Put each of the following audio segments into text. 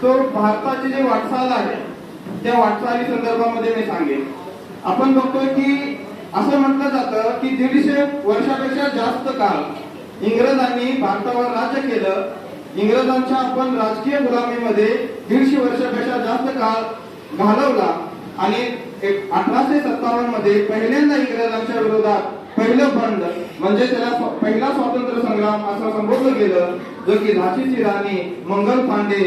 तो भारताची जी वाटचाल आहे त्या वाटचाली संदर्भामध्ये मी सांगेन. आपण बघतोय की असं म्हटलं जातं की 150 वर्षापेक्षा जास्त काळ इंग्रजांनी भारतावर राज्य केलं. इंग्रजांच्या आपण राजकीय गुलामीमध्ये 150 वर्षापेक्षा जास्त काळ घालवला आणि 1857 मध्ये पहिल्यांदा इंग्रजांच्या विरोधात पहिलं बंड म्हणजे त्याला पहिला स्वातंत्र्य संग्राम असं संबोधलं गेलं, जो की झाशीची राणी, मंगल पांडे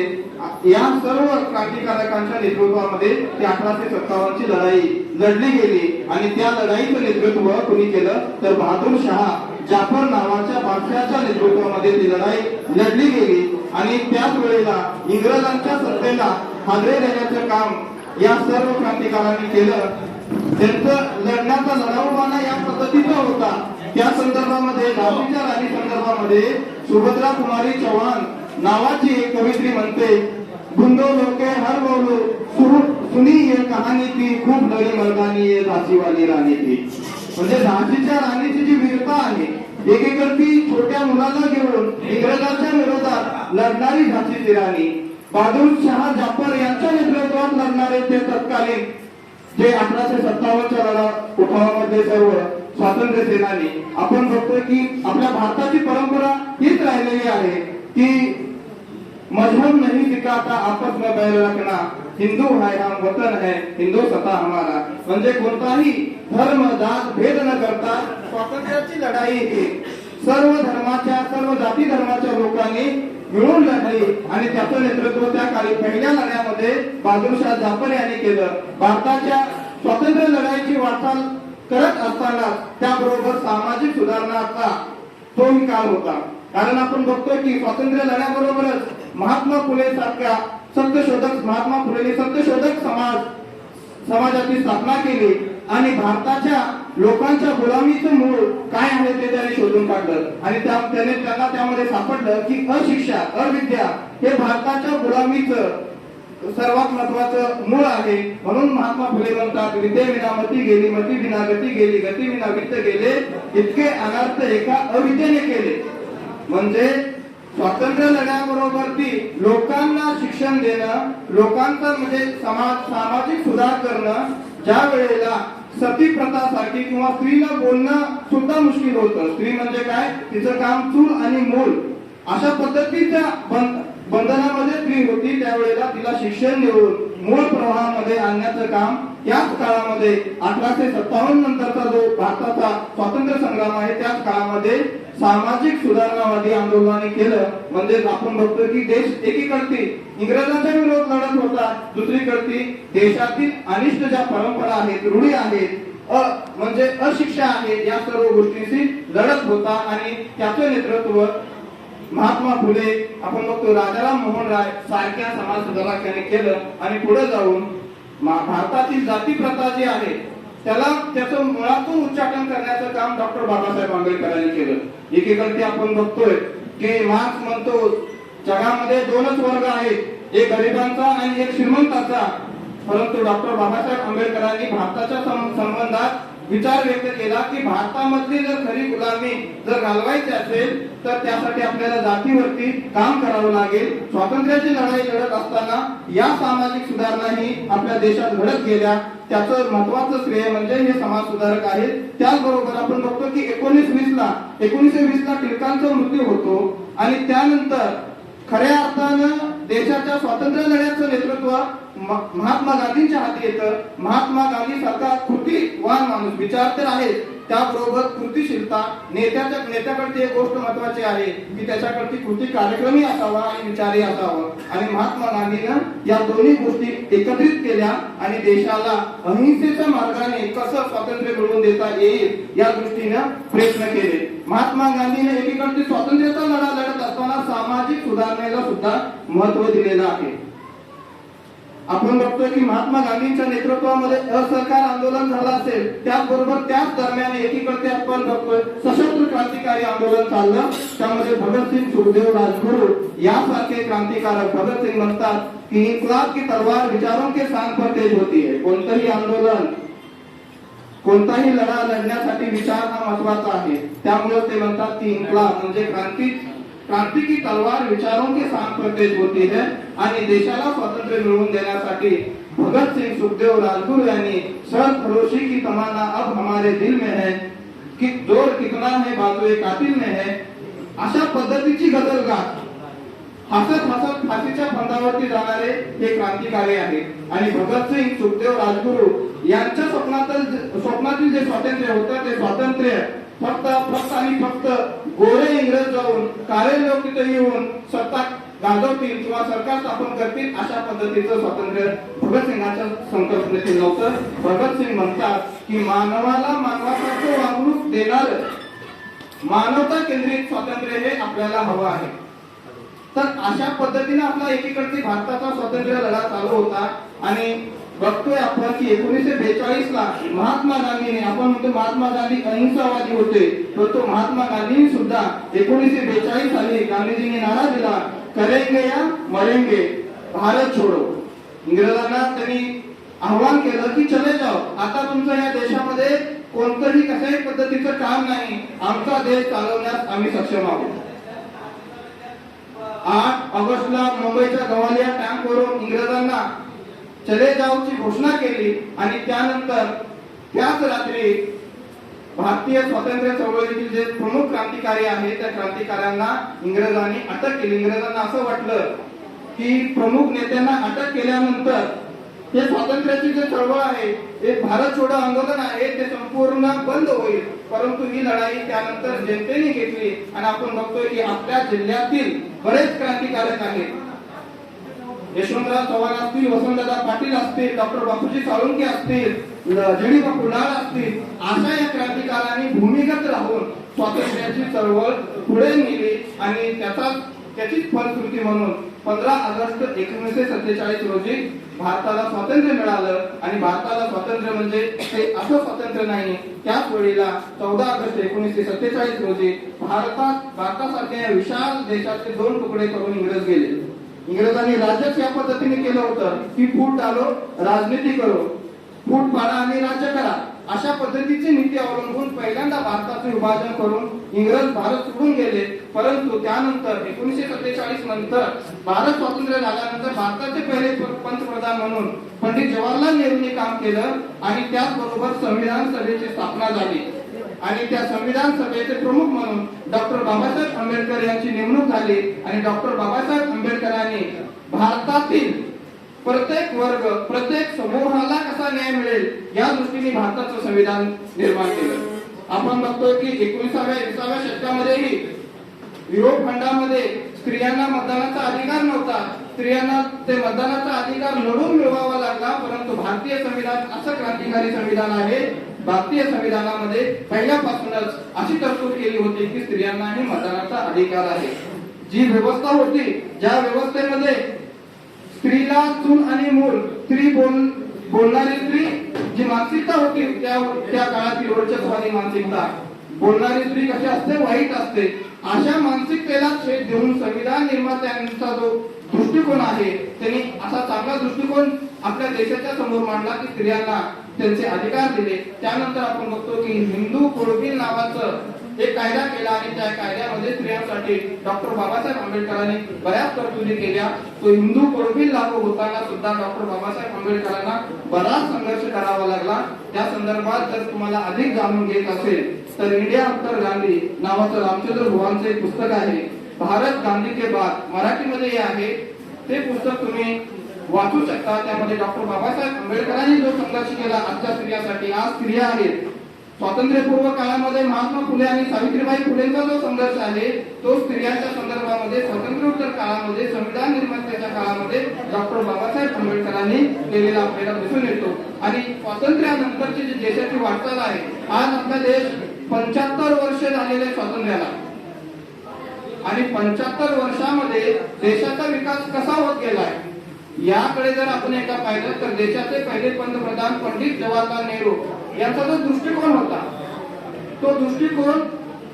या सर्व क्रांतिकारकांच्या नेतृत्वामध्ये ती 1857 ची लढाई लढली गेली. आणि त्या लढाईचं नेतृत्व कोणी केलं तर बहादूर शाह जाफर नावाच्या बादशाहाच्या नेतृत्वामध्ये ती लढाई लढली गेली. आणि त्याच वेळेला इंग्रजांच्या सत्तेला हादरे देण्याचं काम या सर्व क्रांतिकारांनी केलं. त्यांचं लढण्याचा लढाऊपणा या पद्धतीचा होता. त्या संदर्भामध्ये झाशीच्या राणी संदर्भामध्ये सुभद्रा कुमारी चौहान नावाची एक कवयित्री म्हणते, गुंदो लोके हर बोलू सुनी ये कहाणी ती, खूप लढी मर्दानी ये झाशीवाली राणी ती. म्हणजे झाशीच्या राणीची जी वीरता आहे, एकेकडती छोट्या मुलाला घेऊन इंग्रजांच्या विरोधात लढणारी झाशीची राणी, बहादूर शाह जाफर यांच्या नेतृत्वात लढणारे ते तत्कालीन जे 1857च्या लढा उठावामध्ये सर्व स्वातंत्र्य सेनानी. आपण बघतोय की आपल्या भारताची परंपरा हीच राहिलेली आहे की मजहब नहीं सिखाता आपस में बैर रखना, हिंदू है हम वतन है हिंदुस्तान हमारा. म्हणजे कोणताही धर्म जात भेद न करता स्वातंत्र्याची लढाई ही सर्व धर्माच्या सर्व जाती धर्माच्या लोकांनी मिळून लढली. आणि त्याचं नेतृत्व त्या काळी पहिल्या लढ्यामध्ये बहादूरशाह जाफर यांनी केलं. भारताच्या स्वातंत्र्य लढाईची वाटचाल करत असताना त्याबरोबर सामाजिक सुधारणाचा तोही काळ होता. कारण आपण बघतोय की स्वातंत्र्य लढ्याबरोबरच महात्मा फुले सारख्या सत्यशोधक महात्मा फुलेंनी सत्यशोधक समाजाची स्थापना केली आणि भारताच्या लोकांच्या गुलामीचं मूळ काय आहे ते त्यांनी शोधून काढलं. आणि त्यांना त्यामध्ये सापडलं की अशिक्षा अविद्या हे भारताच्या गुलामीचं सर्वात महत्वाचं मूळ आहे. म्हणून महात्मा फुले म्हणतात, विद्येविना मती गेली, मती विना गती गेली, गती विना वित्त गेले, इतके अनर्थ एका अविद्येने केले. म्हणजे स्वातंत्र्य लढ्याबरोबर ती लोकांना शिक्षण देणं, लोकांचा म्हणजे सामाजिक सुधार करणं. ज्या वेळेला सती प्रथा सारखी किंवा स्त्रीला बोलणं सुद्धा मुश्किल होतं, स्त्री म्हणजे काय, तिचं काम चूल आणि मूल अशा पद्धतीच्या बंधनामध्ये स्त्री होती, त्यावेळेला तिला शिक्षण देऊन मूळ प्रवाहामध्ये आणण्याचं काम याच काळामध्ये 1857 नंतरचा जो भारताचा स्वातंत्र्य संग्राम आहे त्याच काळामध्ये सामाजिक सुधारणावादी आंदोलनाने केलं. म्हणजे आपण बघतो की देश एकीकडती इंग्रजांच्या विरोधात लढत होता, दुसरीकडती देशातील अनिष्ट ज्या परंपरा आहेत, रूढी आहेत, म्हणजे अशिक्षा आहे, या सर्व गोष्टींशी लढत होता. आणि त्याचे नेतृत्व महात्मा फुले, आपण बघतो राजाराम मोहन राय सारख्या समाज सुधारकांनी केलं. आणि पुढे जाऊन भारतातील जाती प्रथा जी आहे त्याला त्याचं मुळातून उच्चाटन करण्याचं काम डॉक्टर बाबासाहेब आंबेडकरांनी केलं. एकीकडे आपण बघतोय की मार्क्स म्हणतो जगामध्ये दोनच वर्ग आहेत, एक गरिबांचा आणि एक श्रीमंताचा. परंतु डॉक्टर बाबासाहेब आंबेडकरांनी भारताच्या संबंधात विचार व्यक्त केला की भारतामधली जर खरी गुलामी जर घालवायची असेल तर त्यासाठी आपल्याला जातीवरती काम करावं लागेल. स्वातंत्र्याची लढाई लढत असताना या सामाजिक सुधारणाही आपल्या देशात घडत गेल्या. त्याचं महत्वाचं श्रेय म्हणजे हे समाज सुधारक आहेत. त्याचबरोबर आपण बघतो की 1920 ला टिळकांचा मृत्यू होतो आणि त्यानंतर खऱ्या अर्थानं देशाच्या स्वातंत्र्य लढ्याचं नेतृत्व महात्मा गांधींच्या हाती येतं. महात्मा गांधी सारखा कृतीवान माणूस, विचार तर आहे, त्याबरोबर कृतीशीलता. नेत्याकडची एक गोष्ट महत्वाची आहे की त्याच्याकडची कृती कार्यक्रमी असावा आणि विचारही असावा. आणि महात्मा गांधीनं या दोन्ही गोष्टी एकत्रित केल्या आणि देशाला अहिंसेच्या मार्गाने कसं स्वातंत्र्य मिळवून देता येईल या दृष्टीनं प्रयत्न केले. महात्मा गांधीने एकीकडे स्वातंत्र्याचा लढा लढत असताना सामाजिक सुधारणेला सुद्धा महत्व दिलेलं आहे. आपण बघतोय की महात्मा गांधींच्या नेतृत्वामध्ये असहकार आंदोलन झालं असेल, त्याचबरोबर त्याच दरम्यान एकीकडे आपण बघतोय सशस्त्र क्रांतिकारी आंदोलन चाललं. त्यामध्ये भगतसिंग, सुखदेव, राजगुरू यासारखे क्रांतिकारक. भगतसिंग म्हणतात की इन्कलाब की तलवार विचारों के सांग पर तेज होती है. कोणतंही आंदोलन, कोणताही लढा लढण्यासाठी विचार हा महत्वाचा आहे. त्यामुळे ते म्हणतात की इन्कलाब म्हणजे क्रांती क्रांति की तलवार विचारों के साथ प्रत्येक होती है आणि देशाला स्वातंत्र्य मिळवून देण्यासाठी भगत सिंग, सुखदेव, राजगुरु यांनी सरफरोशी की तमन्ना अब हमारे दिल में है कि जोर कितना है बाजुए कातिल में है अशा पद्धतीची गझल गात हसत हसत फाशीच्या फंदावरती जाणारे हे क्रांतिकारी आहेत. आणि भगतसिंग, सुखदेव, राजगुरू यांच्या स्वप्नातील जे स्वातंत्र्य होतं ते स्वातंत्र्य फक्त आणि फक्त गोरे इंग्रज जाऊन काळे लोक तिथे येऊन सत्ता गाजवतील किंवा सरकार स्थापन करतील अशा पद्धतीचं स्वातंत्र्य भगतसिंगाच्या संकल्पनेतील नव्हतं. भगतसिंग म्हणतात की मानवाला मानवासारखं वागणूक देणार मानवता केंद्रित स्वातंत्र्य हे आपल्याला हवं आहे. तर अशा पद्धतीने आपला एकीकडे भारताचा स्वातंत्र्य लढा चालू होता आणि बघतोय आपण की 1942 ला महात्मा गांधीने, आपण म्हणतो महात्मा गांधी अहिंसावादी होते, तर तो महात्मा गांधींनी सुद्धा 1942 साली गांधीजींनी नारा दिला, करेंगे या मरेंगे, भारत छोडो. इंग्रजांना त्यांनी आव्हान केलं की चले जाओ, आता तुमचं या देशामध्ये कोणतंही कशाही पद्धतीचं काम नाही, आमचा देश चालवण्यास आम्ही सक्षम आहोत. 8 ऑगस्टला मुंबईच्या गवालिया टँकवरून इंग्रजांना चले जाओची घोषणा केली आणि त्यानंतर त्याच रात्री भारतीय स्वातंत्र्य चळवळीतील जे प्रमुख क्रांतिकारी आहेत त्या क्रांतिकाऱ्यांना इंग्रजांनी अटक केली. इंग्रजांना असं वाटलं की प्रमुख नेत्यांना अटक केल्यानंतर हे स्वातंत्र्याची जे चळवळ आहे, हे भारत छोडो आंदोलन आहे, ते संपूर्ण बंद होईल. परंतु ही लढाई त्यानंतर जनतेने घेतली आणि आपण बघतोय की आपल्या जिल्ह्यातील बरेच क्रांतिकारक आहेत. यशवंतराव चव्हाण असतील, वसंतदादा पाटील असतील, डॉक्टर बापूजी साळुंखे असतील, जी.डी. बापू लाड असतील, अशा या क्रांतिकारांनी भूमिगत राहून स्वातंत्र्याची चळवळ पुढे नेली आणि त्याचीच फलश्रुती म्हणून 15 ऑगस्ट 1947 रोजी भारताला स्वातंत्र्य मिळालं. आणि भारताला स्वातंत्र्य म्हणजे ते असं स्वातंत्र्य नाही, त्याच वेळेला 14 ऑगस्ट 1947 रोजी भारतासारख्या विशाल देशाचे 2 तुकडे करून इंग्रज गेले. इंग्रजांनी राज्यच या पद्धतीने केलं होतं की फूट डालो राजनीती करो, फूट पाडा आणि राज्य करा, अशा पद्धतीची नीती अवलंबून पहिल्यांदा भारताचे विभाजन करून इंग्रज भारत सोडून गेले. परंतु त्यानंतर 1947 नंतर भारत स्वातंत्र्य झाल्यानंतर भारताचे पहिले पंतप्रधान म्हणून पंडित जवाहरलाल नेहरूंनी काम केलं आणि त्याचबरोबर संविधान सभेची स्थापना झाली आणि त्या संविधान सभेचे प्रमुख म्हणून डॉक्टर बाबासाहेब आंबेडकर यांची नेमणूक झाली. आणि डॉक्टर बाबासाहेब आंबेडकरांनी भारतातील प्रत्येक वर्ग, प्रत्येक समूहाला कसा न्याय मिळेल या दृष्टीने भारताचं संविधान निर्माण केलं. आपण बघतोय की 19व्या शतकामध्येही युरोप खंडामध्ये स्त्रियांना मतदानाचा अधिकार नव्हता, स्त्रियांना ते मतदानाचा अधिकार लढून मिळवावा लागला. परंतु भारतीय संविधान असं क्रांतिकारी संविधान आहे, भारतीय संविधानामध्ये पहिल्यापासूनच अशी तरतूद केली होती की स्त्रियांनाही मतदानाचा अधिकार आहे. जी व्यवस्था होती, ज्या व्यवस्थेमध्ये स्त्रीला चूल आणि मूल, स्त्री बोलणारी स्त्री, जी मानसिकता होती त्या काळातील वर्चस्ववादी मानसिकता, बोलणारी स्त्री कशी असते, वाईट असते, अशा मानसिकतेला छेद देऊन संविधान निर्मात्यांचा जो दृष्टिकोन आहे त्यांनी असा चांगला दृष्टिकोन आपल्या देशाच्या समोर मांडला की स्त्रियांना त्यांचे अधिकार दिले. त्यानंतर आपण बघतो की हिंदू कोड बिल नावाचं एक कायदा केला आणि त्या कायद्यामध्ये स्त्रियांसाठी डॉक्टर बाबासाहेब आंबेडकरांनी बऱ्याच तरतुदी केल्या. तो हिंदू कोड बिल लागू होताना सुद्धा डॉक्टर बाबासाहेब आंबेडकरांना बराच संघर्ष करावा लागला. त्या संदर्भात जर तुम्हाला अधिक जाणून घ्यायचं असेल तर इंडिया आफ्टर गांधी नावाचं रामचंद्र भुवांचं एक पुस्तक आहे, भारत गांधी के बाद, मराठीमध्ये आहे. ते पुस्तक तुम्ही वाचू शकता. त्यामध्ये डॉक्टर बाबासाहेब आंबेडकरांनी जो संघर्ष केला आजच्या स्त्रियांसाठी, आज स्त्रिया आहेत. स्वातंत्र्यपूर्व काळामध्ये महात्मा फुले आणि सावित्रीबाई फुलेंचा जो संघर्ष आहे तो स्त्रियांच्या संदर्भामध्ये स्वातंत्र्योत्तर काळामध्ये, संविधान निर्मात्याच्या काळामध्ये डॉक्टर बाबासाहेब आंबेडकरांनी केलेला आपल्याला दिसून येतो. आणि स्वातंत्र्यानंतरची जी देशाची वाटचाल आहे, आज आपला देश 75 वर्ष झालेले स्वातंत्र्याला आणि 75 वर्षामध्ये देशाचा विकास कसा होत गेलाय याकडे जर आपण एकदा पाहिलं तर देशाचे पहिले पंतप्रधान पंडित जवाहरलाल नेहरू यांचा जो दृष्टिकोन होता तो दृष्टिकोन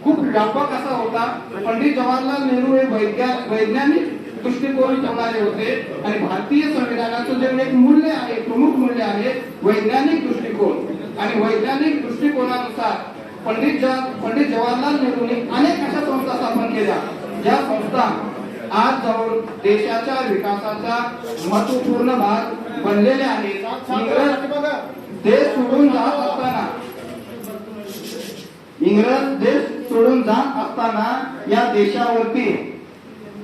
खूप व्यापक असा होता. पंडित जवाहरलाल नेहरू हे वैज्ञानिक दृष्टिकोन ठेवणारे होते आणि भारतीय संविधानाचं जे एक मूल्य आहे, प्रमुख मूल्य आहे वैज्ञानिक दृष्टिकोन. आणि वैज्ञानिक दृष्टिकोनानुसार पंडित जवाहरलाल नेहरूंनी अनेक अशा संस्था स्थापन केल्या ज्या संस्था आज जवळ देशाच्या विकासाचा महत्वपूर्ण भाग बनलेले आहेत, देश सोडून जात असताना इंग्रज देश सोडून जात असताना या देशावरती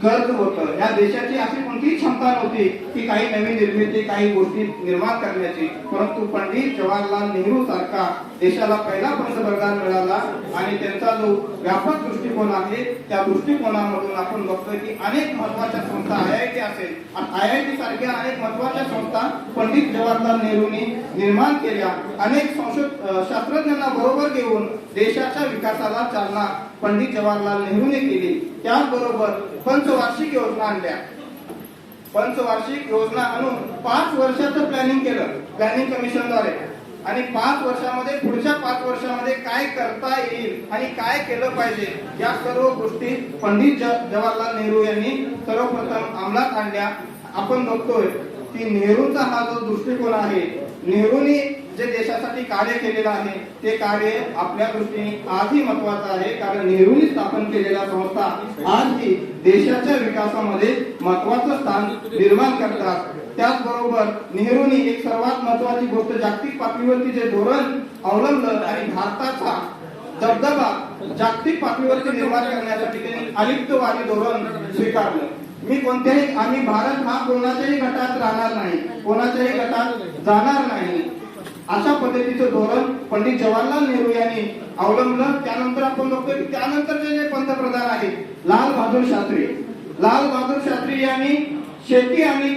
कर्ज होतं. या देशाची अशी कोणतीही क्षमता नव्हती की काही नवीन निर्मिती, काही गोष्टी निर्माण करण्याची, परंतु पंडित जवाहरलाल नेहरू सारखा देशाला पहिला पंतप्रधान मिळाला आणि त्यांचा जो व्यापक दृष्टिकोन आहे त्या दृष्टिकोनामधून आपण बघतोय की अनेक महत्वाच्या संस्था, IIT असेल, IIT सारख्या अनेक महत्वाच्या संस्था पंडित जवाहरलाल नेहरूंनी निर्माण केल्या. अनेक शास्त्रज्ञांना बरोबर घेऊन देशाच्या विकासाला चालना पंडित जवाहरलाल नेहरूंनी केली. त्याचबरोबर पंचवार्षिक योजना आणल्या. पंचवार्षिक योजना आणून 5 वर्षाचं प्लॅनिंग केलं प्लॅनिंग कमिशनद्वारे, आणि 5 वर्षामध्ये पुढच्या 5 वर्षामध्ये काय करता येईल आणि काय केलं पाहिजे या सर्व गोष्टी पंडित जवाहरलाल नेहरू यांनी सर्वप्रथम अंमलात आणल्या. आपण बघतोय की नेहरूंचा हा जो दृष्टिकोन आहे, नेहरूंनी जे देशासाठी कार्य केलेलं आहे ते कार्य आपल्या दृष्टीने आजही महत्वाचं आहे, कारण नेहरूंनी स्थापन केलेल्या संस्था आजही देशाच्या विकासामध्ये महत्वाचं स्थान निर्माण करतात. त्याचबरोबर नेहरूंनी एक सर्वात महत्वाची गोष्ट जागतिक पातळीवरती जे धोरण अवलंबलं आणि भारताचा दबदबा जागतिक पातळीवरती निर्माण करण्यासाठी त्यांनी अलिप्तवादी धोरण स्वीकारलं. आम्ही भारत हा कोणाच्याही गटात राहणार नाही, कोणाच्याही गटात जाणार नाही, अशा पद्धतीचं धोरण पंडित जवाहरलाल नेहरू यांनी अवलंबलं. त्यानंतर आपण बघतोय की त्यानंतरचे जे पंतप्रधान आहेत लाल बहादूर शास्त्री यांनी शेती आणि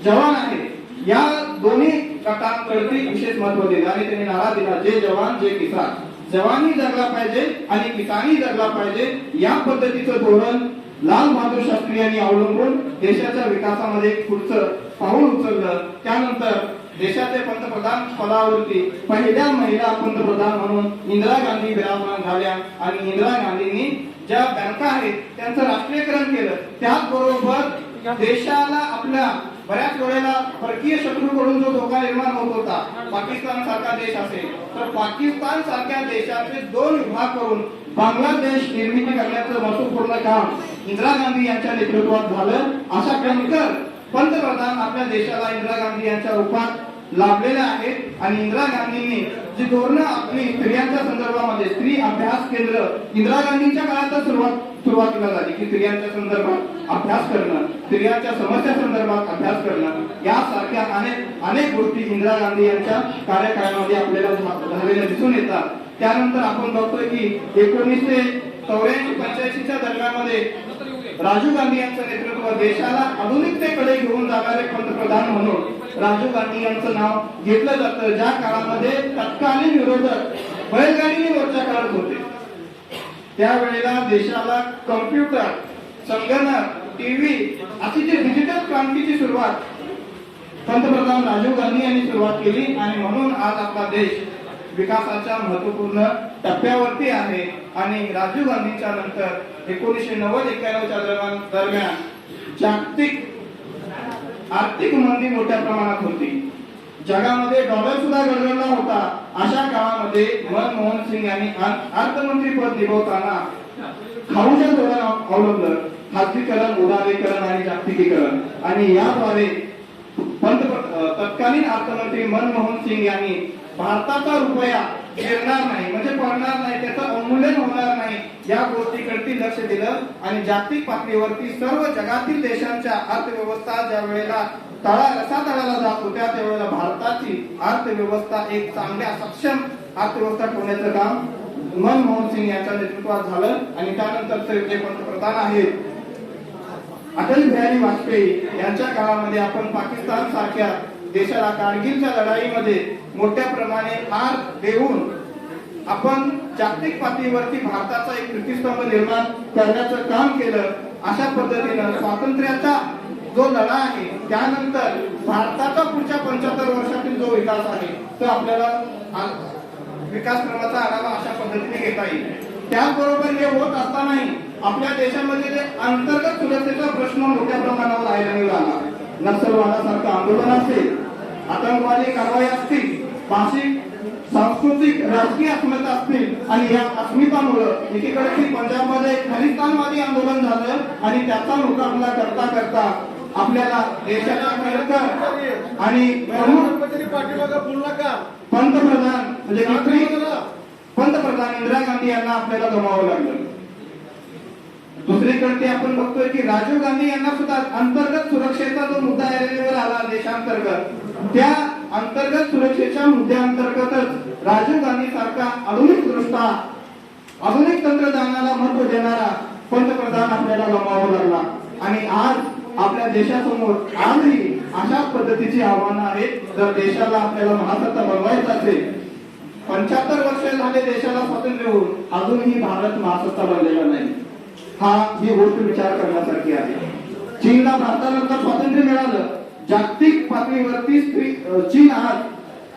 जवान आहेत या दोन्ही गटांकडे विशेष महत्व दिलं आणि त्यांनी नारा दिला, जे जवान जे किसान, जवानी जगला पाहिजे आणि किसानी जगला पाहिजे. या पद्धतीचं धोरण लाल बहादूर शास्त्री यांनी अवलंबून देशाच्या विकासामध्ये पुढचं पाऊल उचललं. त्यानंतर देशाचे पंतप्रधान पदावरती पहिल्या महिला पंतप्रधान म्हणून इंदिरा गांधी विराजमान झाल्या आणि इंदिरा गांधींनी ज्या बँका आहेत त्यांचं राष्ट्रीयकरण केलं. त्याचबरोबर देशाला आपल्या बऱ्याच वेळेला परकीय शत्रूकडून जो धोका निर्माण होत होता, पाकिस्तान सारखा देश असेल तर पाकिस्तान सारख्या देशाचे 2 विभाग करून बांगलादेश निर्मिती करण्याचं महत्वपूर्ण काम इंदिरा गांधी यांच्या नेतृत्वात झालं. अशा कणकर पंतप्रधान आपल्या देशाला इंदिरा गांधी यांच्या रूपात लाभलेले आहेत आणि इंदिरा गांधींनी जी धोरणं आपली स्त्रियांच्या संदर्भामध्ये स्त्री अभ्यास केंद्र इंदिरा गांधींच्या काळात सुरुवातीला झाली की स्त्रियांच्या संदर्भात अभ्यास करणं, स्त्रियांच्या समस्या संदर्भात अभ्यास करणं, यासारख्या अनेक गोष्टी इंदिरा गांधी यांच्या कार्यकाळामध्ये आपल्याला झालेल्या दिसून येतात. त्यानंतर आपण बघतोय की 1984-85च्या दरम्यानमध्ये राजीव गांधी यांचं नेतृत्व देशाला आधुनिकतेकडे घेऊन जाणारे पंतप्रधान म्हणून राजीव गांधी यांचं नाव घेतलं जातं. ज्या काळामध्ये तत्कालीन विरोधक बैलगाडीने मोर्चा काढत होते, त्यावेळेला देशाला कॉम्प्युटर, संगणक, टीव्ही अशी जी डिजिटल क्रांतीची सुरुवात पंतप्रधान राजीव गांधी यांनी सुरुवात केली आणि म्हणून आज आपला देश विकासाच्या महत्वपूर्ण टप्प्यावरती आहे. आणि राजीव गांधींच्या नंतर 1990-91च्या दरम्यान जागतिक आर्थिक मंदी मोठ्या प्रमाणात होती, जगामध्ये डॉलर सुद्धा गडगडला होता. अशा काळामध्ये मनमोहन सिंग यांनी अर्थमंत्री पद निभवताना खाऊच्या धोरण अवलंबलं, खासगीकरण, उदारीकरण आणि जागतिकीकरण, आणि याद्वारे तत्कालीन अर्थमंत्री मनमोहन सिंग यांनी भारताचा रुपया गिरणार नाही म्हणजे पडणार नाही, त्याचं अवमूल्यन होणार नाही या गोष्टीकडे लक्ष दिलं आणि जागतिक पातळीवरती सर्व जगातील देशांच्या अर्थव्यवस्था ज्या वेळेला रसातळाला जात होत्या त्यावेळेला भारताची अर्थव्यवस्था एक चांगल्या सक्षम अर्थव्यवस्था ठेवण्याचं काम मनमोहन सिंग यांच्या नेतृत्वात झालं. आणि त्यानंतर जे पंतप्रधान आहेत अटल बिहारी वाजपेयी यांच्या काळामध्ये आपण पाकिस्तान सारख्या देशाला कारगिलच्या लढाईमध्ये मोठ्या प्रमाणे हार देऊन आपण जागतिक पातळीवरती भारताचा एक प्रतिस्तंभ निर्माण करण्याचं काम केलं. अशा पद्धतीनं स्वातंत्र्याचा जो लढा आहे त्यानंतर भारताचा पुढच्या 75 वर्षातील जो विकास आहे तो आपल्याला विकास क्रमाचा आढावा अशा पद्धतीने घेता येईल. त्याचबरोबर हे होत असतानाही आपल्या देशामध्ये जे अंतर्गत सुरक्षेचा प्रश्न मोठ्या प्रमाणावर राहिला, नक्षलवादासारखं आंदोलन असेल, आतंकवादी कारवाई असतील, भाषिक सांस्कृतिक राजकीय अस्मिता असतील आणि या अस्मितामुळं एकीकडे पंजाबमध्ये खालिस्तानवादी आंदोलन झालं आणि त्याचा मुकाबला करता करता आपल्याला देशाचा खरंतर आणि पंतप्रधान म्हणजे पंतप्रधान इंदिरा गांधी यांना आपल्याला गमावं लागलं. दुसरीकडे आपण बघतोय की राजीव गांधी यांना सुद्धा अंतर्गत सुरक्षेचा जो मुद्दा ऐरणीवर आला देशांतर्गत, त्या अंतर्गत सुरक्षेच्या मुद्द्याअंतर्गतच राजीव गांधी सारखा आधुनिक तंत्रज्ञानाला महत्व देणारा पंतप्रधान आपल्याला गमावा लागला. आणि आज आपल्या देशासमोर आजही अशाच पद्धतीची आव्हानं आहेत. जर देशाला आपल्याला महासत्ता बनवायचं असेल, 75 वर्ष झाले देशाला स्वातंत्र्य होऊन अजूनही भारत महासत्ता बनलेला नाही. ही गोष्ट विचार करण्यासारखी आहे. चीनला भारतानंतर स्वातंत्र्य मिळालं. जागतिक पातळीवरती चीन आज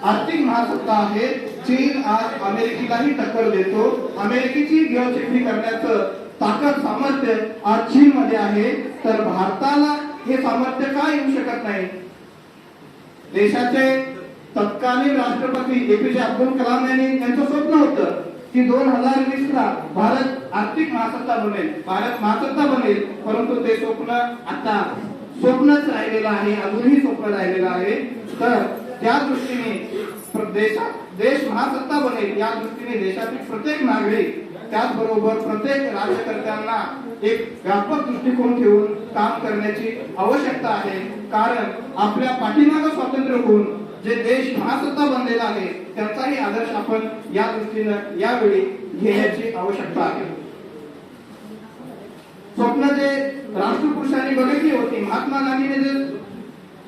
आर्थिक महासत्ता आहे. चीन आज अमेरिकेलाही टक्कर देतो. अमेरिकेची गिळचिपणी करण्याचं ताकद सामर्थ्य आज चीन मध्ये आहे. तर भारताला हे सामर्थ्य का येऊ शकत नाही? देशाचे तत्कालीन राष्ट्रपती एपीजे अब्दुल कलाम यांचं स्वप्न होतं की 2020 ला भारत आर्थिक महासत्ता बनेल, भारत महासत्ता बनेल. परंतु ते स्वप्न आता स्वप्नच राहिलेलं आहे, अजूनही स्वप्न राहिलेलं आहे. तर त्या दृष्टीने देश महासत्ता बनेल या दृष्टीने देशातील प्रत्येक नागरिक, त्याचबरोबर प्रत्येक राज्यकर्त्यांना एक व्यापक दृष्टिकोन ठेवून काम करण्याची आवश्यकता आहे. कारण आपल्या पाठीमागे स्वातंत्र्य होऊन जे देश महासत्ता बनलेला आहे त्याचाही आदर्श आपण या दृष्टीनं यावेळी घेण्याची आवश्यकता आहे. स्वप्न जे राष्ट्रपुरुषांनी बघितली होती, महात्मा गांधीने जे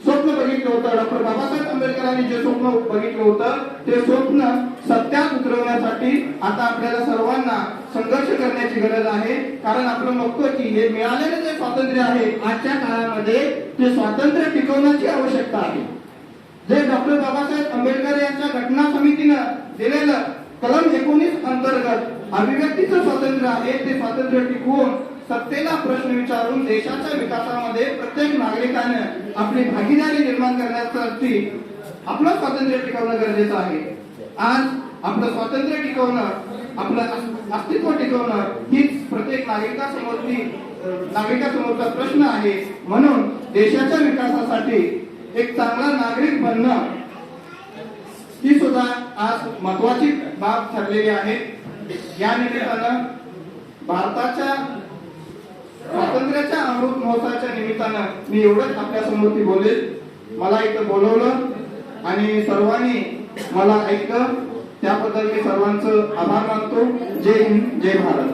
स्वप्न बघितलं होतं, डॉक्टर बाबासाहेब आंबेडकरांनी जे स्वप्न बघितलं होतं, ते स्वप्न सत्यात उतरवण्यासाठी आता आपल्याला सर्वांना संघर्ष करण्याची गरज आहे. कारण आपण बघतो की हे मिळालेले जे स्वातंत्र्य आहे आजच्या काळामध्ये ते स्वातंत्र्य टिकवण्याची आवश्यकता आहे. जे डॉक्टर बाबासाहेब आंबेडकर यांच्या घटना समितीनं दिलेलं कलम 19 अंतर्गत अभिव्यक्तीचं स्वातंत्र्य आहे, ते स्वातंत्र्य टिकवून सत्तेला प्रश्न विचारून देशाच्या विकासामध्ये प्रत्येक नागरिकानं आपली भागीदारी निर्माण करण्यासाठी आपलं स्वातंत्र्य टिकवणं गरजेचं आहे. आज आपलं स्वातंत्र्य टिकवणं, आपलं अस्तित्व टिकवणं हीच प्रत्येक नागरिकासमोरचा प्रश्न आहे. म्हणून देशाच्या विकासासाठी एक चांगला नागरिक बनणं ही सुद्धा आज महत्वाची बाब ठरलेली आहे. या निमित्तानं भारताच्या स्वातंत्र्याच्या अमृत महोत्सवाच्या निमित्तानं मी एवढंच आपल्या समोर बोलेल. मला इथं बोलवलं आणि सर्वांनी मला ऐकलं त्याबद्दल मी सर्वांचं आभार मानतो. जय हिंद, जय भारत.